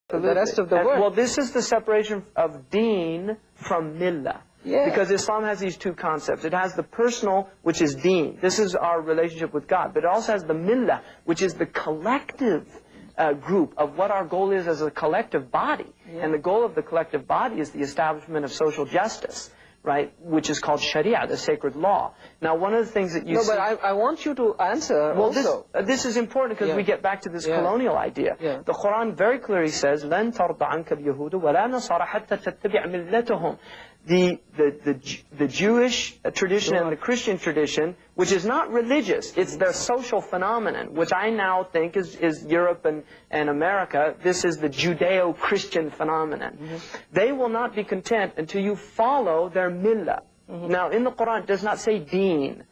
the rest of the world. Well, this is the separation of deen from millah. Yeah. Because Islam has these two concepts. It has the personal, which is deen. This is our relationship with God. But it also has the millah, which is the collective group of what our goal is as a collective body. Yeah. And the goal of the collective body is the establishment of social justice, right? Which is called Sharia, the sacred law. Now, one of the things that you see... No, but I want you to answer also. This is important because we get back to this colonial idea. Yeah. The Quran very clearly says, لَن تَرْضَ عَنْكَ الْيَهُودُ وَلَا نَصَارَ حَتَّى تَتَّبِعْ مِلَّتَهُمْ. The Jewish tradition and the Christian tradition, which is not religious, it's their social phenomenon, which I now think is Europe and America. This is the Judeo-Christian phenomenon. They will not be content until you follow their millah. Now, in the Quran, it does not say deen,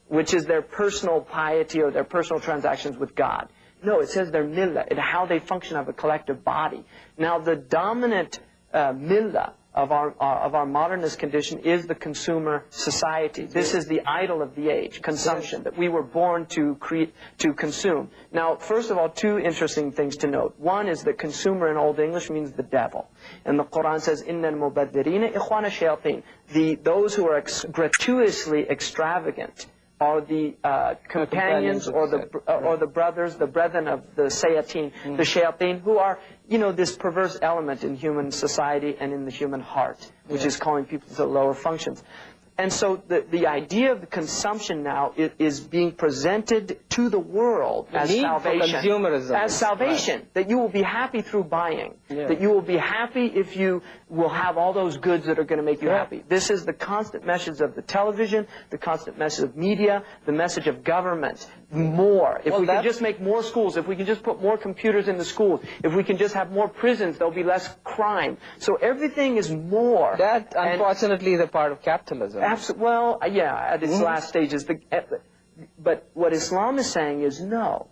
which is their personal piety or their personal transactions with God. No, it says their millah, how they function as a collective body. Now, the dominant millah of our modernist condition is the consumer society. This is the idol of the age, consumption, that we were born to consume. Now, first of all, two interesting things to note. One is that consumer in Old English means the devil. And the Quran says, إِنَّ الْمُبَذِّرِينَ إِخْوَانَ الشَّيَاطِينَ. Those who are gratuitously extravagant are the companions or the brothers, the brethren of the sayateen, the shayateen, who are, this perverse element in human society and in the human heart, which is calling people to lower functions. And so the idea of the consumption now is being presented to the world as salvation. As salvation. Right. That you will be happy through buying. Yeah. That you will be happy if you will have all those goods that are going to make you happy. This is the constant message of the television, the constant message of media, the message of government. More. If we can just make more schools, if we can just put more computers in the schools, if we can just have more prisons, there'll be less crime. So everything is more. That, unfortunately, is a part of capitalism. Well, yeah, at its last stages. But what Islam is saying is no.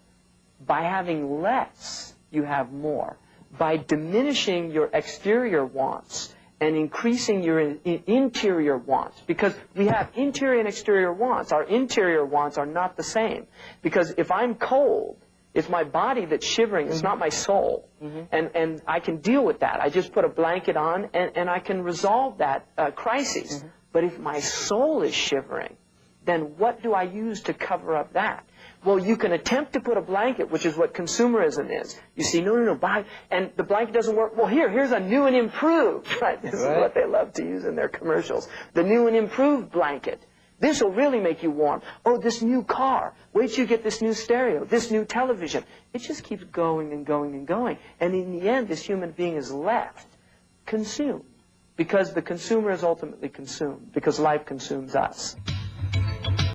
By having less, you have more. By diminishing your exterior wants and increasing your interior wants. Because we have interior and exterior wants. Our interior wants are not the same. Because if I'm cold, it's my body that's shivering, it's not my soul. And I can deal with that. I just put a blanket on and I can resolve that crisis. But if my soul is shivering, then what do I use to cover up that? Well, you can attempt to put a blanket, which is what consumerism is. You see, no, buy, and the blanket doesn't work. Well, here's a new and improved, right? This is what they love to use in their commercials. The new and improved blanket. This will really make you warm. Oh, this new car. Wait till you get this new stereo, this new television. It just keeps going and going and going. And in the end, this human being is left consumed. Because the consumer is ultimately consumed. Because life consumes us.